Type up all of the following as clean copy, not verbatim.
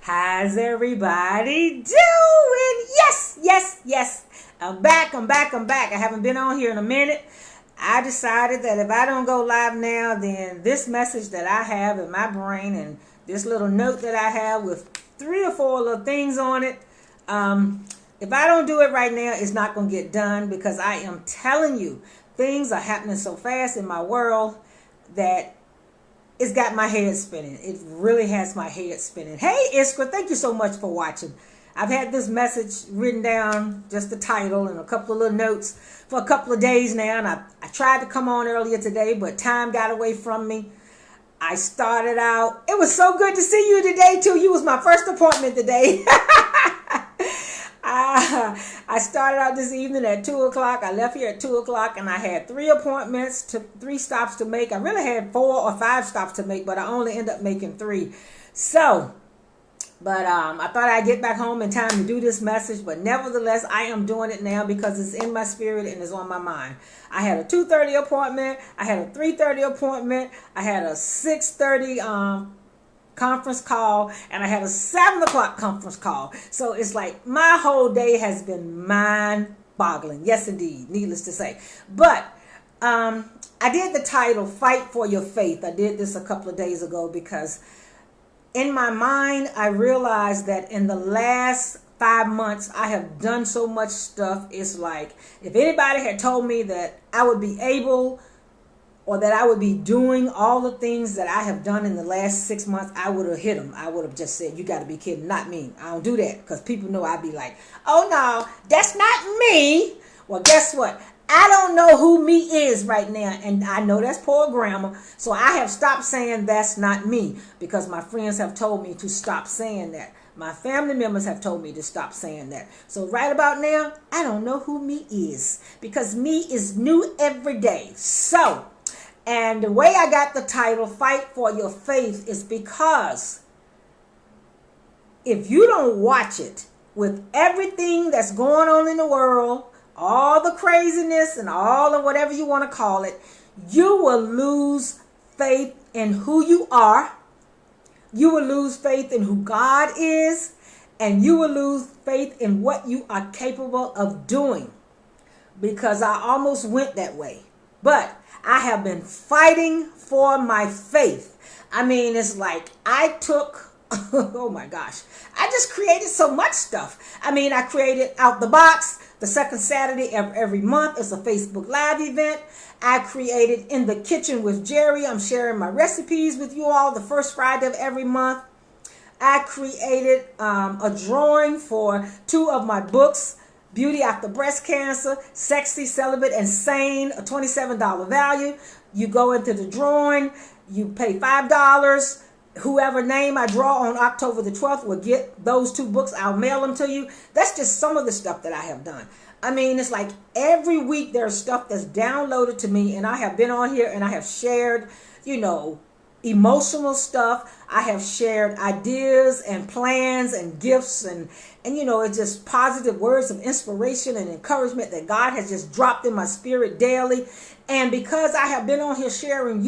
How's everybody doing? Yes, yes, yes. I'm back. I haven't been on here in a minute. I decided that if I don't go live now, then this message that I have in my brain and this little note that I have with 3 or 4 little things on it, if I don't do it right now, it's not going to get done, because I am telling you, things are happening so fast in my world that it's got my head spinning. It really has my head spinning. Hey, Iskra, thank you so much for watching. I've had this message written down, just the title and a couple of little notes, for a couple of days now. And I tried to come on earlier today, but time got away from me. I started out. It was so good to see you today, too. You was my first appointment today. I started out this evening at 2 o'clock. I left here at 2 o'clock, and I had 3 appointments, 3 stops to make. I really had 4 or 5 stops to make, but I only ended up making 3. So, but I thought I'd get back home in time to do this message, but nevertheless, I am doing it now because it's in my spirit and it's on my mind. I had a 2:30 appointment. I had a 3:30 appointment. I had a 6:30 conference call, and I had a 7 o'clock conference call. So it's like my whole day has been mind-boggling. Yes, indeed, needless to say. But I did the title, Fight for Your Faith. I did this a couple of days ago because in my mind, I realized that in the last 5 months, I have done so much stuff. It's like, if anybody had told me that I would be able, or that I would be doing all the things that I have done in the last 6 months, I would have hit them. I would have just said, you got to be kidding, not me. I don't do that, because people know I'd be like, oh no, that's not me. Well, guess what? I don't know who me is right now, and I know that's poor grammar, so I have stopped saying that's not me, because my friends have told me to stop saying that. My family members have told me to stop saying that. So right about now, I don't know who me is, because me is new every day. So, and the way I got the title, Fight for Your Faith, is because if you don't watch it, with everything that's going on in the world, all the craziness and all of whatever you want to call it, you will lose faith in who you are. You will lose faith in who God is. And you will lose faith in what you are capable of doing. Because I almost went that way. But I have been fighting for my faith. I mean, it's like I took, oh my gosh, I just created so much stuff. I mean, I created Out the Box, the second Saturday of every month. It's a Facebook Live event. I created In the Kitchen with Jerry. I'm sharing my recipes with you all the first Friday of every month. I created a drawing for 2 of my books, Beauty After Breast Cancer, Sexy, Celibate, and Sane, a $27 value. You go into the drawing, you pay $5. Whoever name I draw on October the 12th will get those 2 books. I'll mail them to you. That's just some of the stuff that I have done. I mean, it's like every week there's stuff that's downloaded to me, and I have been on here and I have shared, emotional stuff. I have shared ideas and plans and gifts and it's just positive words of inspiration and encouragement that God has just dropped in my spirit daily. And because I have been on here sharing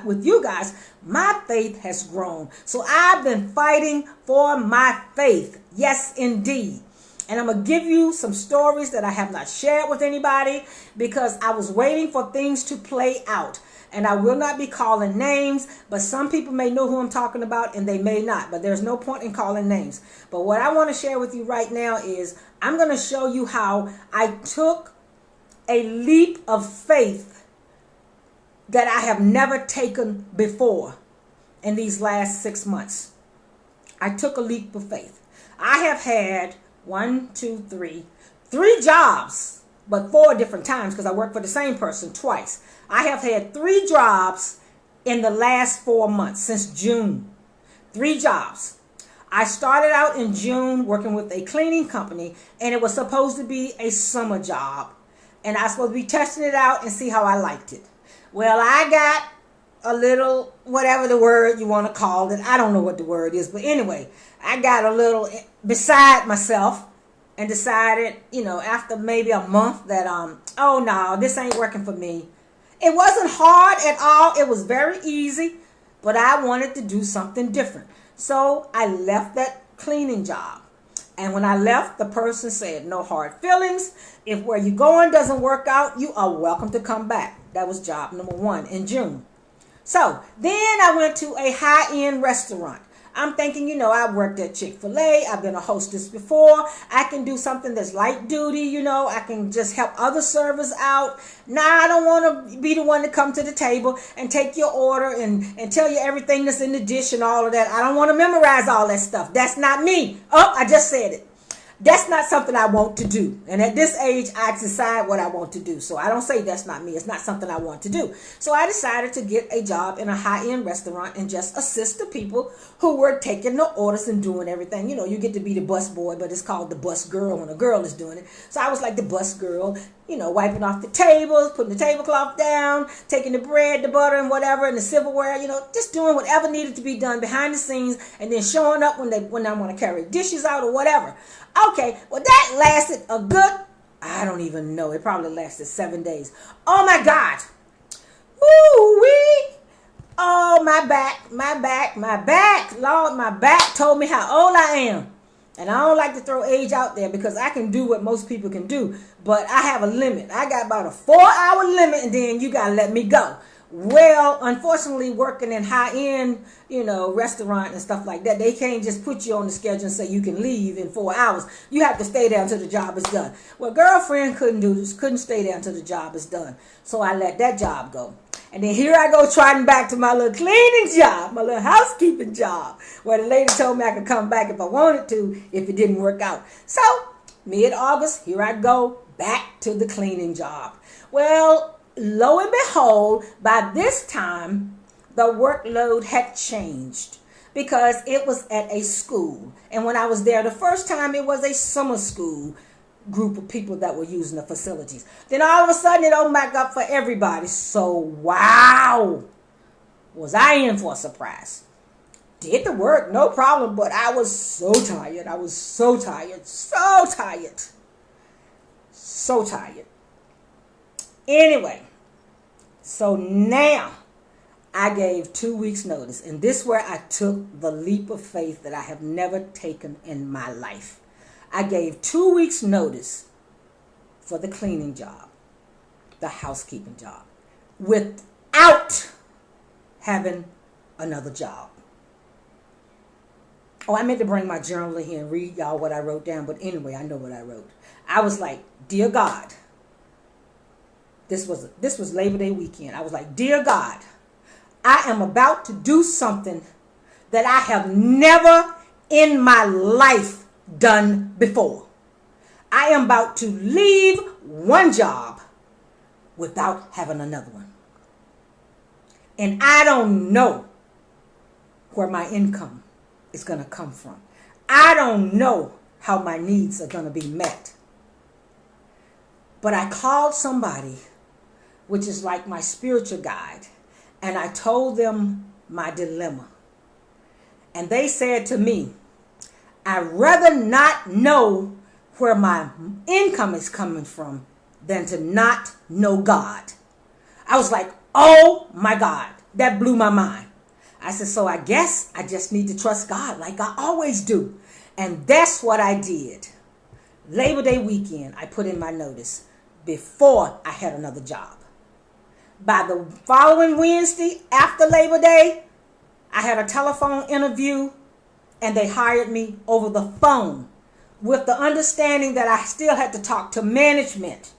with you guys, my faith has grown. So I've been fighting for my faith. Yes, indeed. And I'm going to give you some stories that I have not shared with anybody because I was waiting for things to play out. And I will not be calling names, but some people may know who I'm talking about and they may not. But there's no point in calling names. But what I want to share with you right now is I'm going to show you how I took a leap of faith that I have never taken before in these last 6 months. I took a leap of faith. I have had 3 jobs, but 4 different times because I worked for the same person twice. I have had 3 jobs in the last 4 months, since June. 3 jobs. I started out in June working with a cleaning company, and it was supposed to be a summer job. And I was supposed to be testing it out and see how I liked it. Well, I got a little, whatever the word you want to call it. I don't know what the word is, but anyway, I got a little beside myself and decided, after maybe a month that, oh no, this ain't working for me. It wasn't hard at all. It was very easy, but I wanted to do something different. So I left that cleaning job. And when I left, the person said, no hard feelings. If where you're going doesn't work out, you are welcome to come back. That was job number 1 in June. So then I went to a high-end restaurant. I'm thinking, I worked at Chick-fil-A. I've been a hostess before. I can do something that's light duty, I can just help other servers out. Nah, I don't want to be the one to come to the table and take your order and tell you everything that's in the dish and all of that. I don't want to memorize all that stuff. That's not me. Oh, I just said it. That's not something I want to do. And at this age, I decide what I want to do. So I don't say that's not me. It's not something I want to do. So I decided to get a job in a high-end restaurant and just assist the people who were taking the orders and doing everything. You get to be the bus boy, but it's called the bus girl when a girl is doing it. So I was like the bus girl, wiping off the tables, putting the tablecloth down, taking the bread, the butter, and whatever, and the silverware, just doing whatever needed to be done behind the scenes, and then showing up when I want to carry dishes out or whatever. Okay, well, that lasted a good, I don't even know. It probably lasted 7 days. Oh, my God. Woo-wee. Oh, my back. Lord, my back told me how old I am. And I don't like to throw age out there because I can do what most people can do. But I have a limit. I got about a 4-hour limit, and then you got to let me go. Well, unfortunately, working in high-end, restaurant and stuff like that, they can't just put you on the schedule and say you can leave in 4 hours. You have to stay there until the job is done. Well, girlfriend couldn't do this, couldn't stay there until the job is done. So I let that job go. And then here I go trotting back to my little cleaning job, my little housekeeping job, where the lady told me I could come back if I wanted to, if it didn't work out. So, mid-August, here I go back to the cleaning job. Well, lo and behold, by this time, the workload had changed because it was at a school. And when I was there the first time, it was a summer school group of people that were using the facilities. Then all of a sudden, it opened back up for everybody. So, wow, was I in for a surprise. Did the work, no problem, but I was so tired. So tired. Anyway, so now I gave 2 weeks notice, and this is where I took the leap of faith that I have never taken in my life. I gave 2 weeks notice for the cleaning job, the housekeeping job, without having another job. Oh, I meant to bring my journal in here and read y'all what I wrote down, but anyway, I know what I wrote. I was like, dear God, this was Labor Day weekend. I was like, dear God, I am about to do something that I have never in my life done before. I am about to leave one job without having another one. And I don't know where my income is going to come from. I don't know how my needs are going to be met. But I called somebody, which is like my spiritual guide, and I told them my dilemma. And they said to me, I'd rather not know where my income is coming from than to not know God. I was like, oh my God, that blew my mind. I said, so I guess I just need to trust God like I always do. And that's what I did. Labor Day weekend, I put in my notice before I had another job. By the following Wednesday after Labor Day, I had a telephone interview and they hired me over the phone with the understanding that I still had to talk to management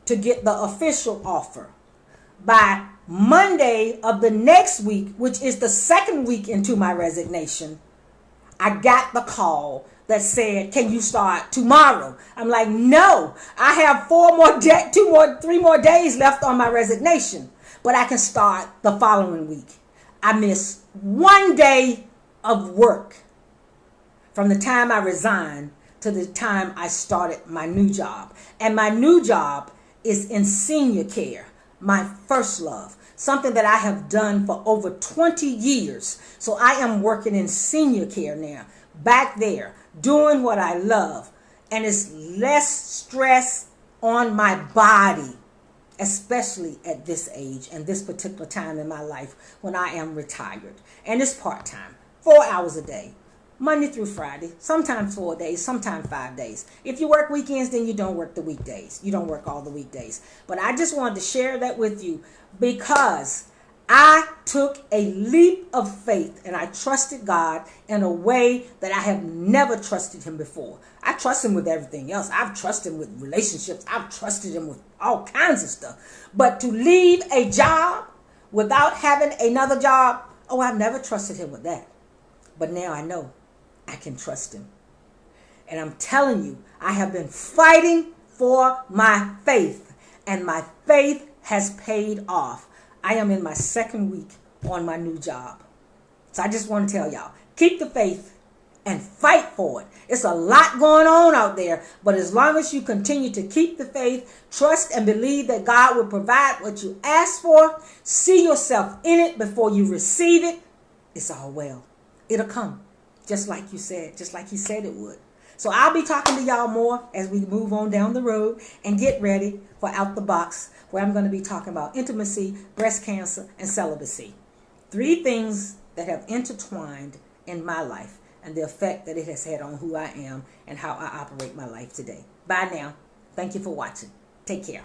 to get the official offer. By Monday of the next week, which is the second week into my resignation, I got the call that said, can you start tomorrow? I'm like, no, I have 3 more days left on my resignation, but I can start the following week. I missed 1 day of work from the time I resigned to the time I started my new job. And my new job is in senior care, my first love, something that I have done for over 20 years. So I am working in senior care now, back there, doing what I love. And it's less stress on my body, especially at this age and this particular time in my life when I am retired. And it's part-time, 4 hours a day, Monday through Friday, sometimes 4 days, sometimes 5 days. If you work weekends, then you don't work the weekdays. You don't work all the weekdays. But I just wanted to share that with you because I took a leap of faith and I trusted God in a way that I have never trusted him before. I trust him with everything else. I've trusted him with relationships. I've trusted him with all kinds of stuff. But to leave a job without having another job, oh, I've never trusted him with that. But now I know I can trust him. And I'm telling you, I have been fighting for my faith, and my faith has paid off. I am in my second week on my new job. So I just want to tell y'all, keep the faith and fight for it. It's a lot going on out there, but as long as you continue to keep the faith, trust and believe that God will provide what you ask for, see yourself in it before you receive it, it's all well. It'll come, just like you said, just like he said it would. So I'll be talking to y'all more as we move on down the road and get ready for Out the Box, where I'm going to be talking about intimacy, breast cancer, and celibacy. 3 things that have intertwined in my life and the effect that it has had on who I am and how I operate my life today. Bye now. Thank you for watching. Take care.